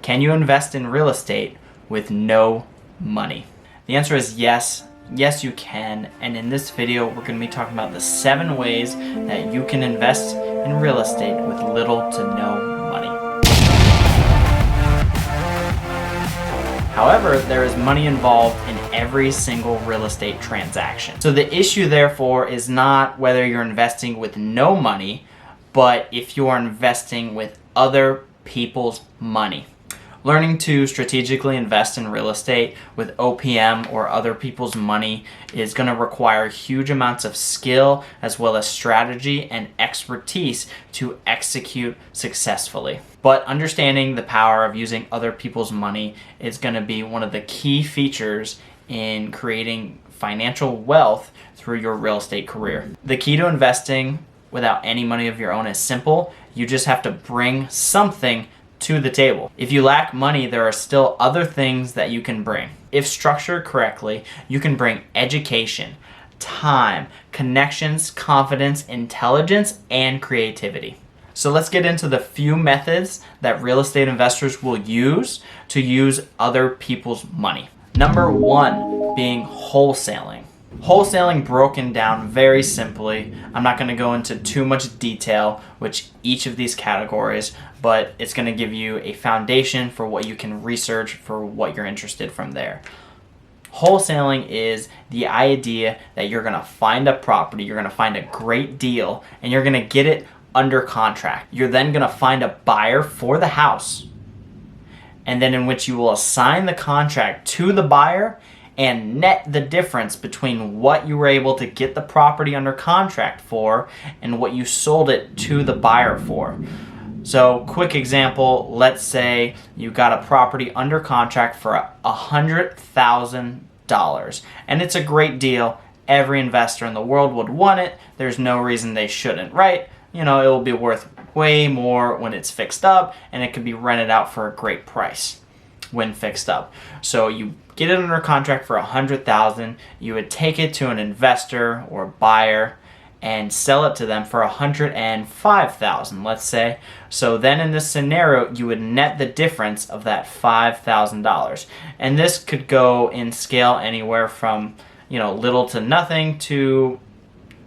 Can you invest in real estate with no money? The answer is yes. Yes, you can. And in this video, we're going to be talking about the 7 ways that you can invest in real estate with little to no money. However, there is money involved in every single real estate transaction. So the issue, therefore, is not whether you're investing with no money, but if you are investing with other people's money. Learning to strategically invest in real estate with OPM or other people's money is going to require huge amounts of skill as well as strategy and expertise to execute successfully. But understanding the power of using other people's money is going to be one of the key features in creating financial wealth through your real estate career. The key to investing without any money of your own is simple. You just have to bring something to the table. If you lack money, there are still other things that you can bring. If structured correctly, you can bring education, time, connections, confidence, intelligence, and creativity. So let's get into the few methods that real estate investors will use to use other people's money. Number 1 being wholesaling. Wholesaling, broken down very simply, I'm not going to go into too much detail which each of these categories, but it's going to give you a foundation for what you can research for what you're interested from there. Wholesaling is the idea that you're going to find a property, you're going to find a great deal, and you're going to get it under contract. You're then going to find a buyer for the house, and then in which you will assign the contract to the buyer and net the difference between what you were able to get the property under contract for and what you sold it to the buyer for. So, quick example, let's say you got a property under contract for $100,000 and it's a great deal. Every investor in the world would want it. There's no reason they shouldn't, right? You know, it will be worth way more when it's fixed up, and it could be rented out for a great price when fixed up. So you get it under contract for $100,000, you would take it to an investor or buyer and sell it to them for $105,000, let's say. So then in this scenario, you would net the difference of that $5,000. And this could go in scale anywhere from, little to nothing to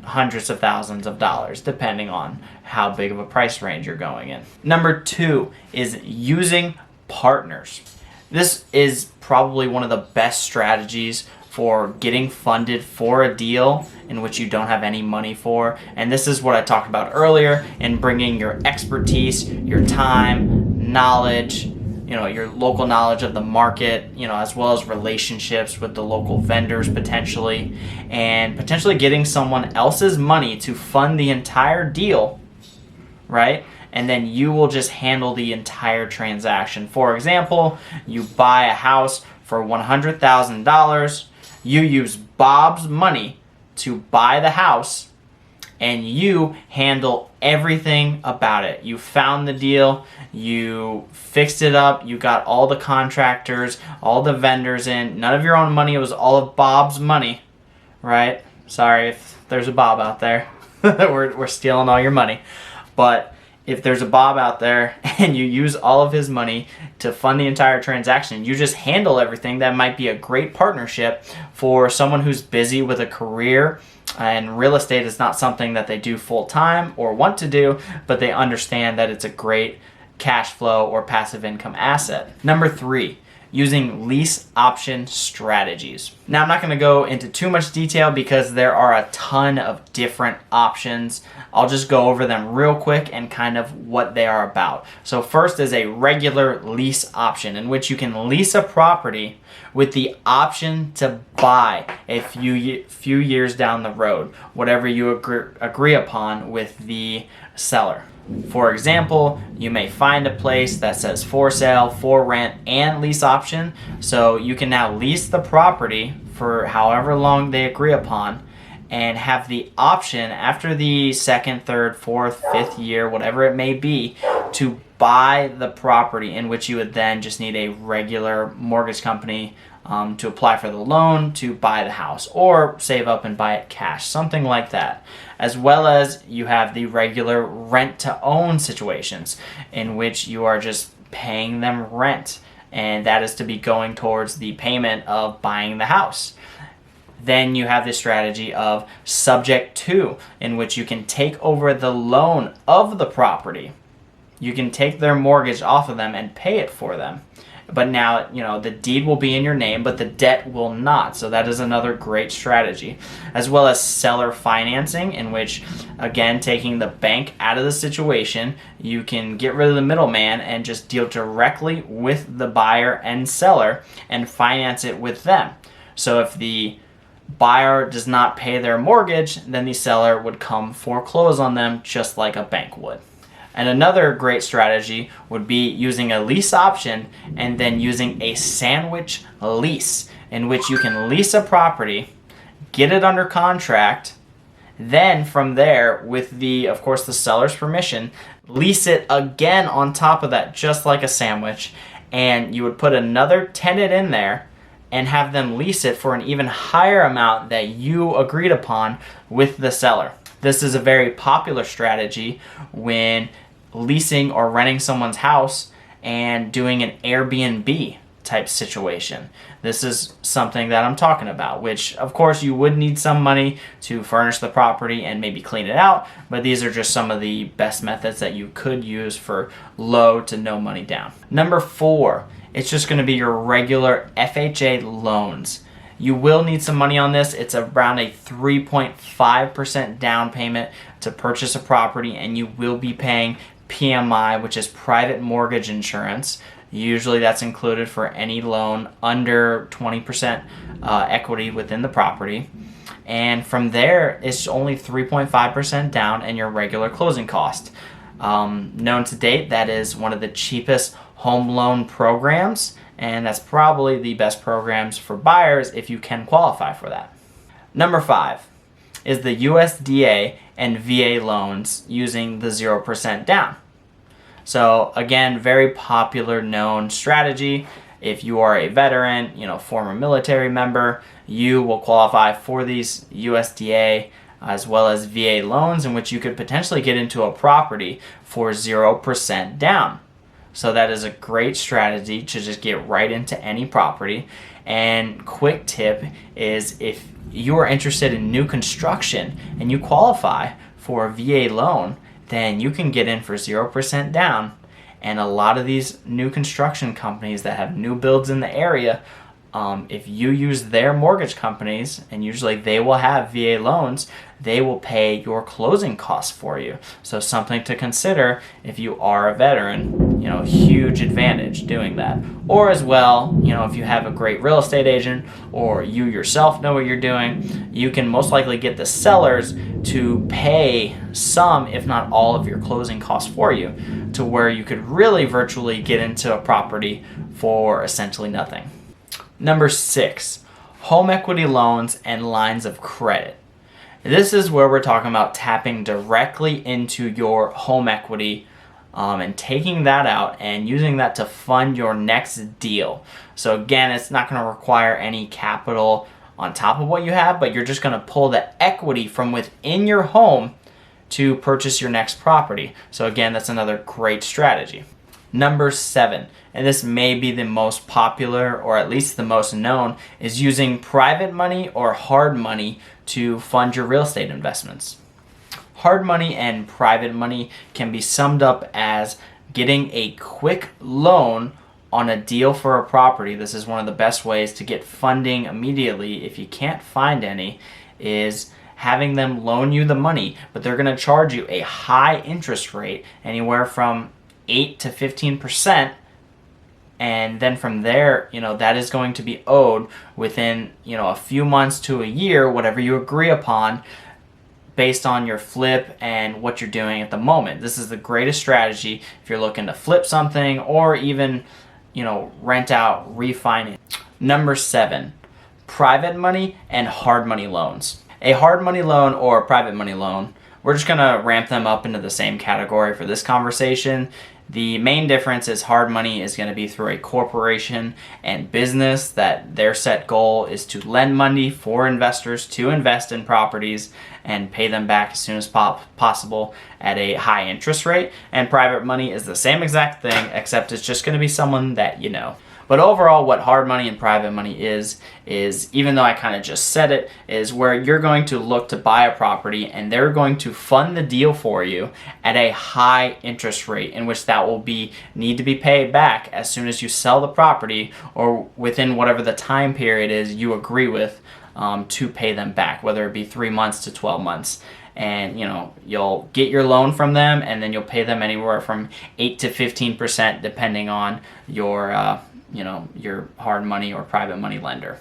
hundreds of thousands of dollars, depending on how big of a price range you're going in. Number 2 is using partners. This is probably one of the best strategies for getting funded for a deal in which you don't have any money for. And this is what I talked about earlier in bringing your expertise, your time, knowledge, your local knowledge of the market, as well as relationships with the local vendors potentially, and potentially getting someone else's money to fund the entire deal, right? And then you will just handle the entire transaction. For example, you buy a house for $100,000, you use Bob's money to buy the house, and you handle everything about it. You found the deal, you fixed it up, you got all the contractors, all the vendors in, none of your own money, it was all of Bob's money, right? Sorry if there's a Bob out there. we're stealing all your money. But if there's a Bob out there and you use all of his money to fund the entire transaction, you just handle everything, that might be a great partnership for someone who's busy with a career, and real estate is not something that they do full time or want to do, but they understand that it's a great cash flow or passive income asset. Number 3, using lease option strategies. Now, I'm not going to go into too much detail because there are a ton of different options. I'll just go over them real quick and kind of what they are about. So first is a regular lease option, in which you can lease a property with the option to buy a few years down the road, whatever you agree upon with the seller. For example, you may find a place that says for sale, for rent, and lease option. So you can now lease the property for however long they agree upon, and have the option after the 2nd, 3rd, 4th, 5th year, whatever it may be, to buy the property, in which you would then just need a regular mortgage company to apply for the loan to buy the house, or save up and buy it cash, something like that. As well as you have the regular rent to own situations, in which you are just paying them rent, and that is to be going towards the payment of buying the house. Then you have the strategy of subject to, in which you can take over the loan of the property. You can take their mortgage off of them and pay it for them. But now, the deed will be in your name, but the debt will not. So that is another great strategy. As well as seller financing, in which, again, taking the bank out of the situation, you can get rid of the middleman and just deal directly with the buyer and seller and finance it with them. So if the buyer does not pay their mortgage, then the seller would come foreclose on them just like a bank would. And another great strategy would be using a lease option and then using a sandwich lease, in which you can lease a property, get it under contract, then from there, with of course, the seller's permission, lease it again on top of that, just like a sandwich, and you would put another tenant in there and have them lease it for an even higher amount that you agreed upon with the seller. This is a very popular strategy when leasing or renting someone's house and doing an Airbnb type situation. This is something that I'm talking about, which of course you would need some money to furnish the property and maybe clean it out, but these are just some of the best methods that you could use for low to no money down. Number 4, it's just going to be your regular FHA loans. You will need some money on this. It's around a 3.5% down payment to purchase a property, and you will be paying PMI, which is private mortgage insurance. Usually that's included for any loan under 20% equity within the property. And from there, it's only 3.5% down and your regular closing cost. Known to date, that is one of the cheapest home loan programs, and that's probably the best programs for buyers if you can qualify for that. Number 5 is the USDA and VA loans using the 0% down. So again, very popular known strategy. If you are a veteran, former military member, you will qualify for these USDA as well as VA loans, in which you could potentially get into a property for 0% down. So that is a great strategy to just get right into any property. And quick tip is, if you are interested in new construction and you qualify for a VA loan, then you can get in for 0% down. And a lot of these new construction companies that have new builds in the area, if you use their mortgage companies, and usually they will have VA loans, they will pay your closing costs for you. So something to consider if you are a veteran, huge advantage doing that. Or as well, if you have a great real estate agent or you yourself know what you're doing, you can most likely get the sellers to pay some, if not all, of your closing costs for you, to where you could really virtually get into a property for essentially nothing. Number 6, home equity loans and lines of credit. This is where we're talking about tapping directly into your home equity and taking that out and using that to fund your next deal. So again, it's not going to require any capital on top of what you have, but you're just going to pull the equity from within your home to purchase your next property. So again, that's another great strategy. Number 7, and this may be the most popular or at least the most known, is using private money or hard money to fund your real estate investments. Hard money and private money can be summed up as getting a quick loan on a deal for a property. This is one of the best ways to get funding immediately if you can't find any, is having them loan you the money, but they're going to charge you a high interest rate, anywhere from 8 to 15%, and then from there, that is going to be owed within, a few months to a year, whatever you agree upon, based on your flip and what you're doing at the moment. This is the greatest strategy if you're looking to flip something or even, rent out, refinance. Number 7, private money and hard money loans. A hard money loan or a private money loan, we're just going to ramp them up into the same category for this conversation. The main difference is hard money is going to be through a corporation and business that their set goal is to lend money for investors to invest in properties and pay them back as soon as possible at a high interest rate. And private money is the same exact thing, except it's just going to be someone that you know. But overall, what hard money and private money is even though I kind of just said it, is where you're going to look to buy a property and they're going to fund the deal for you at a high interest rate, in which that will need to be paid back as soon as you sell the property or within whatever the time period is you agree with to pay them back, whether it be 3 months to 12 months. And you'll get your loan from them, and then you'll pay them anywhere from 8 to 15% depending on your your hard money or private money lender.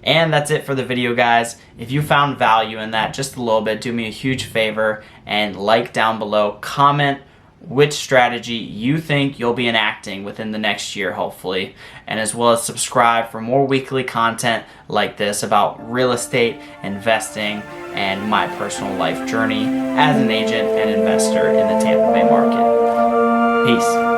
And that's it for the video, guys. If you found value in that just a little bit, do me a huge favor and like down below. Comment which strategy you think you'll be enacting within the next year, hopefully, and as well as subscribe for more weekly content like this about real estate, investing, and my personal life journey as an agent and investor in the Tampa Bay market. Peace.